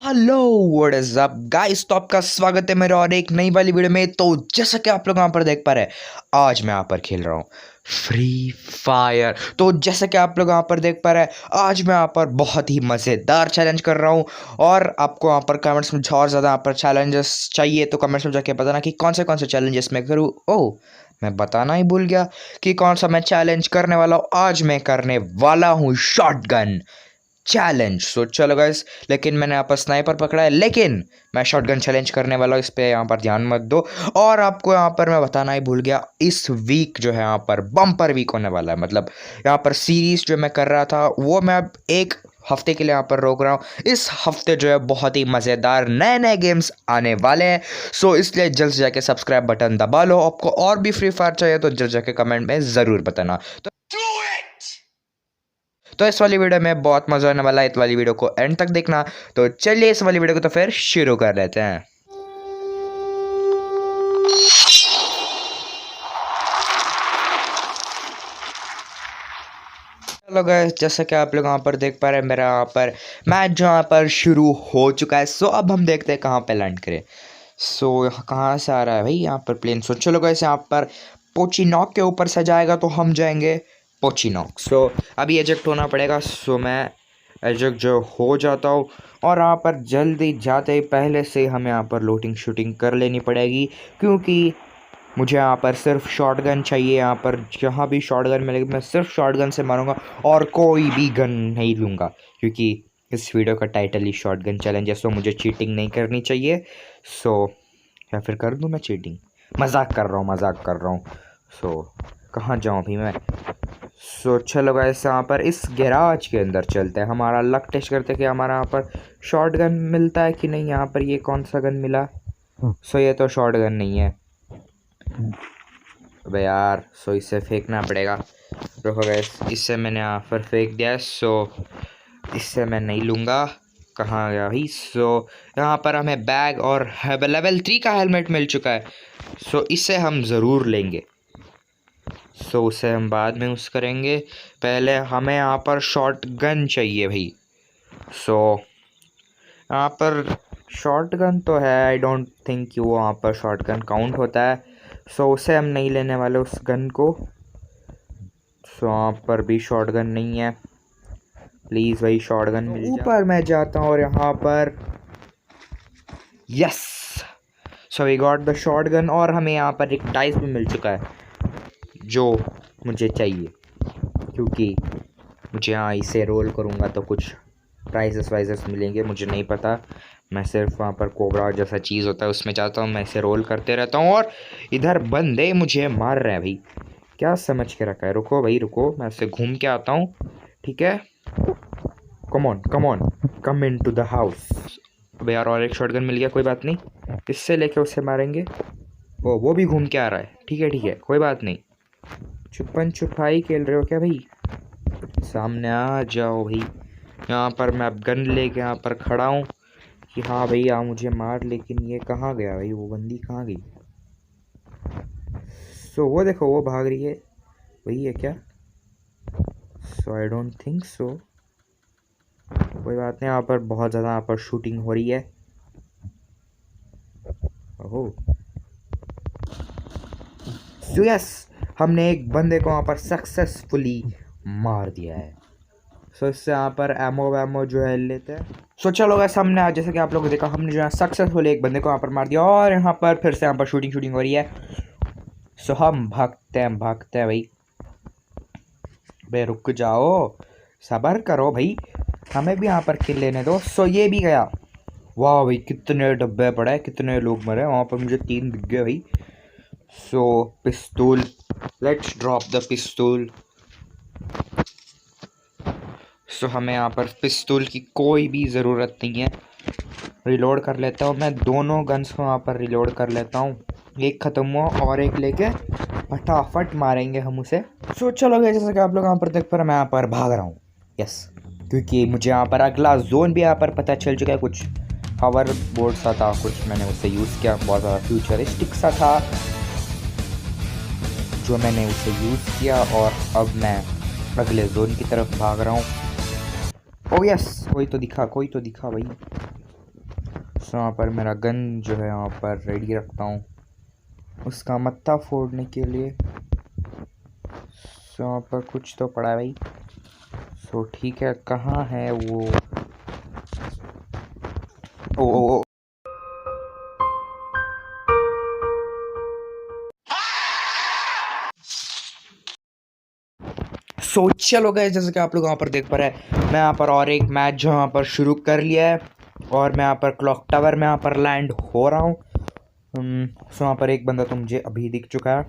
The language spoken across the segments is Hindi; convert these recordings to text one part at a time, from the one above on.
Hello, what is up guys. तो आपका स्वागत है मेरे और एक नई वाली वीडियो में। तो जैसा कि आप लोग यहाँ पर देख पा रहे हैं, आज मैं यहाँ पर खेल रहा हूँ फ्री फायर। तो जैसा कि आप लोग यहाँ पर देख पा रहे हैं, आज मैं यहाँ पर बहुत ही मज़ेदार चैलेंज कर रहा हूँ। और आपको यहाँ पर कमेंट्स में और ज़्यादा यहाँ पर चैलेंजेस चाहिए तो कमेंट्स में जाके बताना कि कौन से चैलेंजेस मैं करूँ। ओह, मैं बताना ही भूल गया कि कौन सा मैं चैलेंज करने वाला हूँ। आज मैं करने वाला हूँ शॉटगन चैलेंज। सो चलो गाइस, लेकिन मैंने यहाँ पर स्नाइपर पकड़ा है, लेकिन मैं शॉटगन चैलेंज करने वाला हूँ। इस पे यहाँ पर ध्यान मत दो। और आपको यहाँ पर मैं बताना ही भूल गया, इस वीक जो है यहाँ पर बम्पर वीक होने वाला है। मतलब यहाँ पर सीरीज जो मैं कर रहा था वो मैं अब एक हफ्ते के लिए यहाँ पर रोक रहा हूँ। इस हफ्ते जो है बहुत ही मज़ेदार नए नए गेम्स आने वाले हैं। सो इसलिए जल्द से जाके सब्सक्राइब बटन दबा लो। आपको और भी फ्री फायर चाहिए तो जल्द जाके कमेंट में ज़रूर बताना। तो इस वाली वीडियो में बहुत मजा आने वाला है। इस वाली वीडियो को एंड तक देखना। तो चलिए इस वाली वीडियो को तो फिर शुरू कर लेते हैं। हेलो गाइस, जैसा कि आप लोग यहाँ पर देख पा रहे हैं, मेरा यहाँ पर मैच जो यहाँ पर शुरू हो चुका है। सो अब हम देखते हैं कहाँ पे लैंड करें। सो कहाँ से आ रहा है भाई यहाँ पर प्लेन। सो चलो गाइस, यहाँ पर पोचिनॉक के ऊपर से जाएगा तो हम जाएंगे पोचिनॉक। सो अभी एजेक्ट होना पड़ेगा। सो मैं एजेक्ट जो हो जाता हूँ और यहाँ पर जल्दी जाते ही पहले से हमें यहाँ पर लूटिंग शूटिंग कर लेनी पड़ेगी, क्योंकि मुझे यहाँ पर सिर्फ शॉटगन चाहिए। यहाँ पर जहाँ भी शॉटगन मिलेगी मैं सिर्फ शॉटगन से मारूंगा और कोई भी गन नहीं लूँगा, क्योंकि इस वीडियो का टाइटल ही शॉटगन चैलेंज है। सो मुझे चीटिंग नहीं करनी चाहिए। सो या फिर कर दूँ मैं चीटिंग? मजाक कर रहा हूँ। सो कहाँ जाऊँ अभी मैं? सो चलो गाइस, यहाँ पर इस गैराज के अंदर चलते हैं। हमारा लक टेस्ट करते हैं कि हमारा यहाँ पर शॉटगन मिलता है कि नहीं। यहाँ पर ये कौन सा गन मिला? सो ये तो शॉटगन नहीं है। अबे यार, सो इसे फेंकना पड़ेगा। रुको गाइस, इससे मैंने यहाँ पर फेंक दिया है। सो इससे मैं नहीं लूँगा। कहाँ गया भाई? सो यहाँ पर हमें बैग और लेवल 3 का हेलमेट मिल चुका है। सो इसे हम ज़रूर लेंगे। सो उसे हम बाद में यूज़ करेंगे। पहले हमें यहाँ पर शॉटगन चाहिए भाई। सो यहाँ पर शॉटगन तो है, आई डोंट थिंक यू वहाँ पर शॉटगन काउंट होता है। सो उसे हम नहीं लेने वाले उस गन को। सो यहाँ पर भी शॉटगन नहीं है। प्लीज़ भाई शॉटगन मिल जाए। ऊपर मैं जाता हूँ और यहाँ पर yes, so we got the shotgun. और हमें यहाँ पर एक डाइस भी मिल चुका है जो मुझे चाहिए, क्योंकि मुझे यहाँ इसे रोल करूँगा तो कुछ प्राइजेस वाइजेस मिलेंगे। मुझे नहीं पता, मैं सिर्फ वहाँ पर कोबरा जैसा चीज़ होता है उसमें जाता हूँ, मैं इसे रोल करते रहता हूँ। और इधर बंदे मुझे मार रहे हैं भाई, क्या समझ के रखा है? रुको भाई रुको, मैं इसे घूम के आता हूँ, ठीक है? Come on come in to the house. अब यार और एक शॉटगन मिल गया, कोई बात नहीं, इससे लेके उसे मारेंगे। वो भी घूम के आ रहा है, ठीक है कोई बात नहीं। छुपन छुपाई खेल रहे हो क्या भाई? सामने आ जाओ भाई। यहाँ पर मैं अब गन लेके यहाँ पर खड़ा हूँ कि हाँ भाई आ मुझे मार। लेकिन ये कहाँ गया भाई? वो बंदी कहाँ गई? सो वो देखो, वो भाग रही है, वही है क्या? सो आई डोंट थिंक सो। कोई बात नहीं, यहाँ पर बहुत ज़्यादा यहाँ पर शूटिंग हो रही है। ओहो, सो यस, हमने एक बंदे को वहाँ पर सक्सेसफुली मार दिया है। सो इससे यहाँ पर एमो वैमो जो है लेते हैं। सो चलो गाइस, हमने आज जैसे कि आप लोगों को देखा, हमने जो है सक्सेसफुली एक बंदे को यहाँ पर मार दिया और यहाँ पर फिर से यहाँ पर शूटिंग हो रही है। सो हम भागते हैं भाई। भाई रुक जाओ, सब्र करो भाई, हमें भी यहाँ पर किल लेने दो। सो ये भी गया। वाह भाई, कितने डब्बे पड़े, कितने लोग मरे वहाँ पर, मुझे 3 दिख गए भाई। सो पिस्तौल, लेट्स ड्रॉप द पिस्तौल। सो हमें यहाँ पर पिस्तौल की कोई भी ज़रूरत नहीं है। रिलोड कर लेता हूँ मैं, दोनों गन्स को यहाँ पर रिलोड कर लेता हूँ। एक ख़त्म हुआ और एक लेके फटाफट मारेंगे हम उसे। सो चलो गए, जैसा कि आप लोग यहाँ पर देख पा रहे, मैं यहाँ पर भाग रहा हूँ। यस, क्योंकि मुझे यहाँ पर अगला जोन भी यहाँ पर पता चल चुका है। कुछ हावर बोर्ड सा था, कुछ मैंने उसे यूज़ किया, बहुत ज़्यादा फ्यूचरिस्टिक सा था जो मैंने उसे यूज़ किया। और अब मैं अगले जोन की तरफ भाग रहा हूँ। ओ यस, कोई तो दिखा भाई। सो यहाँ पर मेरा गन जो है यहाँ पर रेडी रखता हूँ उसका मत्था फोड़ने के लिए। सो यहाँ पर कुछ तो पड़ा है भाई। सो ठीक है, कहाँ है वो? ओ ओ ओ सो चलो गाइस, जैसे कि आप लोग यहाँ पर देख पा रहे हैं, मैं यहाँ पर और एक मैच जो यहाँ पर शुरू कर लिया है और मैं यहाँ पर क्लॉक टावर में यहाँ पर लैंड हो रहा हूँ। सो यहाँ पर एक बंदा तो मुझे अभी दिख चुका है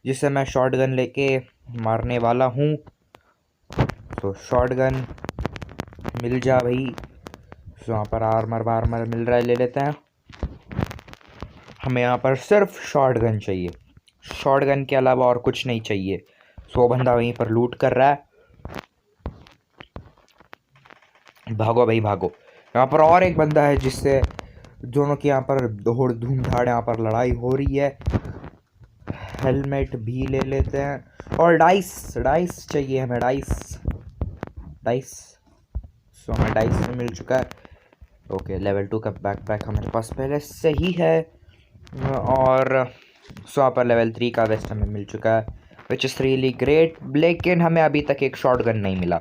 जिससे मैं शॉट गन लेके मारने वाला हूँ। तो शॉट गन मिल जा भाई। सो यहाँ पर आर्मर वार्मर मिल रहा है, ले लेते हैं। हमें यहाँ पर सिर्फ शॉट गन चाहिए, शॉट गन के अलावा और कुछ नहीं चाहिए। सो बंदा वहीं पर लूट कर रहा है। भागो भाई भागो। यहाँ पर और एक बंदा है जिससे दोनों की यहाँ पर दौड़ धूम धाड़ यहाँ पर लड़ाई हो रही है। हेलमेट भी ले लेते हैं और डाइस डाइस चाहिए हमें, डाइस डाइस। सो हमें डाइस मिल चुका है। ओके, लेवल 2 का बैकपैक हमारे पास पहले से ही है और सो यहाँ पर लेवल 3 का वेस्ट हमें मिल चुका है, विच इज़ रियली ग्रेट। लेकिन हमें अभी तक एक शॉट गन नहीं मिला।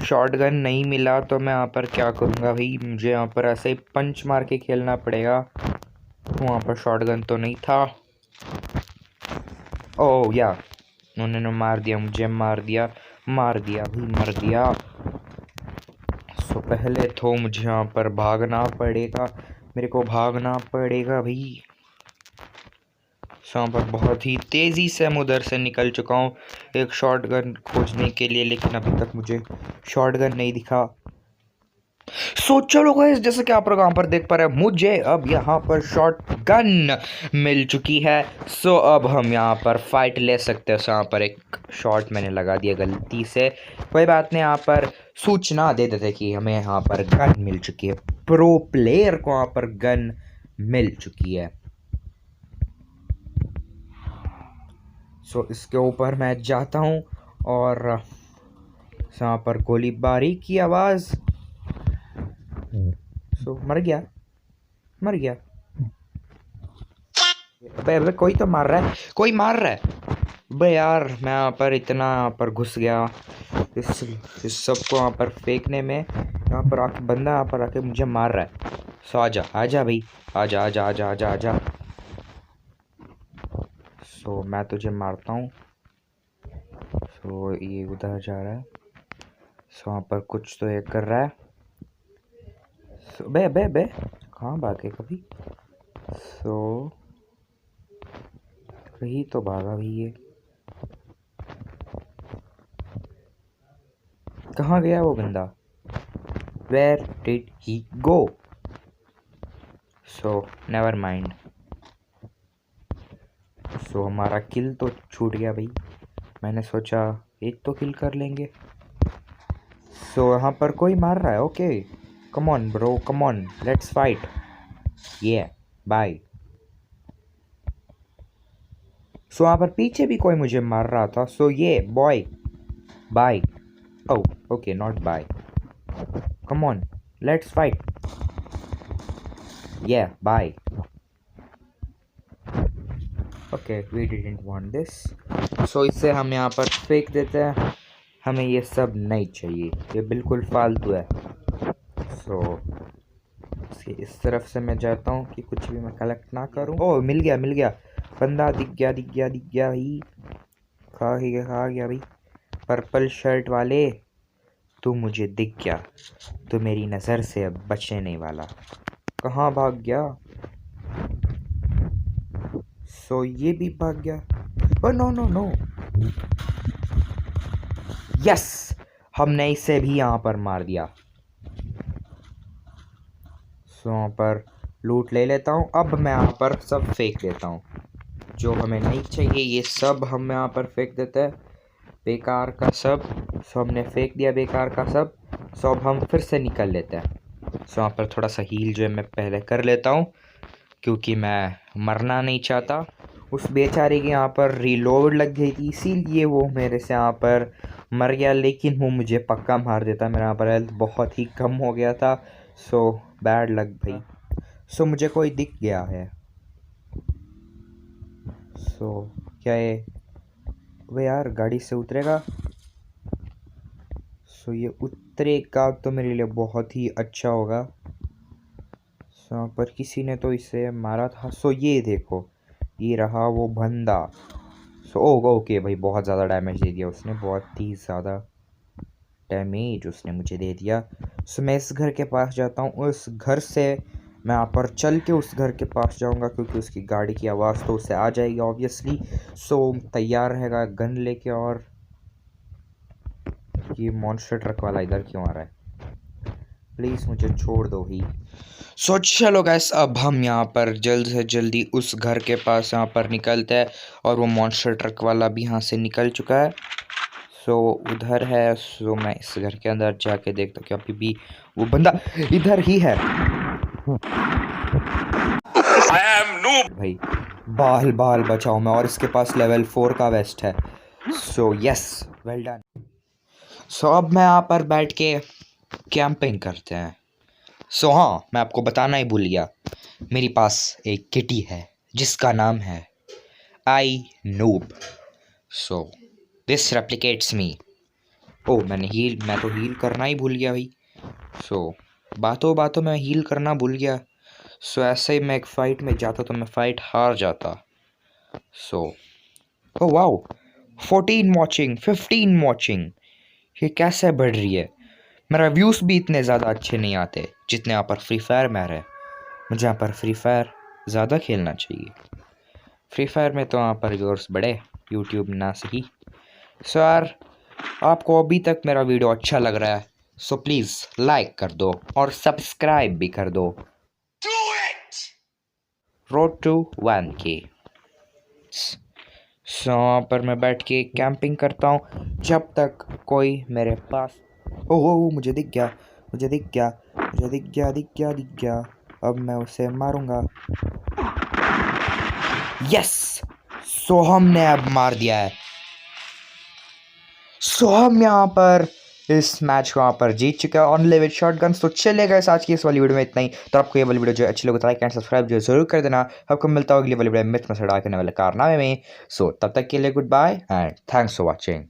शॉट गन नहीं मिला तो मैं यहाँ पर क्या करूँगा भाई, मुझे यहाँ पर ऐसे ही पंच मार के खेलना पड़ेगा। वहाँ पर शॉट गन तो नहीं था। ओह या, उन्होंने मार दिया मुझे, मार दिया भाई, मार दिया। सो पहले तो मुझे यहाँ पर भागना पड़ेगा, मेरे को भागना पड़ेगा भाई। यहाँ पर बहुत ही तेज़ी से मैं उधर से निकल चुका हूँ एक शॉट गन खोजने के लिए, लेकिन अभी तक मुझे शॉट गन नहीं दिखा। सो चलो गाइस, जैसे कि आप लोग यहाँ पर देख पा रहे हैं, मुझे अब यहाँ पर शॉट गन मिल चुकी है। सो अब हम यहाँ पर फाइट ले सकते हैं। सो यहाँ पर एक शॉट मैंने लगा दिया गलती से, कोई बात नहीं। यहाँ पर सूचना दे देते कि हमें यहाँ पर गन मिल चुकी है, प्रो प्लेयर को यहाँ पर गन मिल चुकी है। सो इसके ऊपर मैं जाता हूँ और यहाँ पर गोलीबारी की आवाज़। सो मर गया। अबे कोई तो मार रहा है, कोई मार रहा है। बे यार, मैं यहाँ पर इतना यहाँ पर घुस गया इस सब को यहाँ पर फेंकने में। यहाँ पर आके बंदा यहाँ पर आके मुझे मार रहा है। सो आजा भाई, आजा। सो मैं तुझे मारता हूँ। सो ये उधर जा रहा है। सो वहाँ पर कुछ तो ये कर रहा है। सो बे कहाँ भागे कभी? सो कहीं तो भागा भी ये, कहाँ गया वो बंदा? Where did he go? So never mind. So हमारा किल तो छूट गया भाई, मैंने सोचा एक तो किल कर लेंगे। सो यहाँ पर कोई मार रहा है। Okay, come on bro, come on, let's fight. ये बाय। सो यहाँ पर पीछे भी कोई मुझे मार रहा था। सो ये boy bye. Oh okay, not bye, come on, let's fight. ये bye. Okay, we didn't want this. So इसे हम यहाँ पर फेंक देते हैं, हमें ये सब नहीं चाहिए, ये बिल्कुल फालतू है। सो इस तरफ से मैं जाता हूँ कि कुछ भी मैं कलेक्ट ना करूँ। ओह मिल गया बंदा, दिख गया भाई, खा गया भाई। पर्पल शर्ट वाले, तू मुझे दिख गया, तू मेरी नज़र से अब बचने नहीं वाला। कहाँ भाग गया? सो ये भी भाग गया। ओ नो, यस, हमने इसे भी यहाँ पर मार दिया। सो यहाँ पर लूट ले लेता हूँ। अब मैं यहाँ पर सब फेंक देता हूँ जो हमें नहीं चाहिए, ये सब हम यहाँ पर फेंक देते हैं, बेकार का सब। सो हमने फेंक दिया बेकार का सब। सो अब हम फिर से निकल लेते हैं। सो यहाँ पर थोड़ा सा हील जो है मैं पहले कर लेता हूँ, क्योंकि मैं मरना नहीं चाहता। उस बेचारे के यहाँ पर रीलोड लग गई थी, इसीलिए वो मेरे से यहाँ पर मर गया, लेकिन वो मुझे पक्का मार देता। मेरा यहाँ पर हेल्थ बहुत ही कम हो गया था। सो बैड लक भाई। सो मुझे कोई दिख गया है। सो क्या ये, वे यार गाड़ी से उतरेगा? सो ये उतरेगा तो मेरे लिए बहुत ही अच्छा होगा। सो पर किसी ने तो इसे मारा था। सो ये देखो, ये रहा वो बंदा। सो ओके भाई, बहुत ज़्यादा डैमेज दे दिया उसने, बहुत ही ज़्यादा डैमेज उसने मुझे दे दिया। सो मैं इस घर के पास जाता हूँ। उस घर से मैं यहाँ पर चल के उस घर के पास जाऊँगा, क्योंकि उसकी गाड़ी की आवाज़ तो उसे आ जाएगी ऑब्वियसली। सो तैयार रहेगा गन लेके। और ये मॉन्स्टर ट्रक वाला इधर क्यों आ रहा है? प्लीज़ मुझे छोड़ दो ही। सो चलो गैस, अब हम यहाँ पर जल्द से जल्दी उस घर के पास यहाँ पर निकलते हैं। और वो मॉन्स्टर ट्रक वाला भी यहाँ से निकल चुका है। सो उधर है। सो मैं इस घर के अंदर जाके देखता हूँ कि अभी भी वो बंदा इधर ही है। भाई बाल बाल बचाओ मैं, और इसके पास लेवल 4 का वेस्ट है। So yes, well done. So अब मैं यहाँ पर बैठ के कैंपिंग करते हैं। सो हाँ, मैं आपको बताना ही भूल गया, मेरे पास एक किटी है जिसका नाम है आई नूब। सो दिस रेप्लिकेट्स मी। ओ मैं तो हील करना ही भूल गया भाई। सो बातों बातों में हील करना भूल गया। सो ऐसे ही मैं एक फाइट में जाता तो मैं फाइट हार जाता। सो ओ वाओ, 14 वॉचिंग, 15 वॉचिंग, ये कैसे बढ़ रही है? मेरा व्यूज़ भी इतने ज़्यादा अच्छे नहीं आते जितने यहाँ पर फ्री फायर में आ रहे हैं। मुझे यहाँ पर फ्री फायर ज़्यादा खेलना चाहिए। फ्री फायर में तो यहाँ पर व्यूअर्स बढ़े, यूट्यूब ना सही। सो यार, आपको अभी तक मेरा वीडियो अच्छा लग रहा है सो प्लीज़ लाइक कर दो और सब्सक्राइब भी कर दो। Road to 1K। सो वहाँ पर मैं बैठ के कैंपिंग करता हूँ जब तक कोई मेरे पास। ओह मुझे दिख गया, मुझे दिख गया, मुझे दिख गया, दिख गया, दिख गया। अब मैं उसे मारूंगा। यस, सो हमने अब मार दिया है। सो हम यहाँ पर इस मैच को यहाँ पर जीत चुके हैं ऑनली विद शॉटगन। तो चलेगा इस आज की इस वाली वीडियो में इतना ही। तो आपको ये वाली वीडियो जो अच्छी लगे तो लाइक एंड सब्सक्राइब जो जरूर कर देना। आपको मिलता होगा अगली वाली वीडियो में मिथ मसड़ा करने वाले कारनामे में। सो तब तक के लिए goodbye and thanks for watching.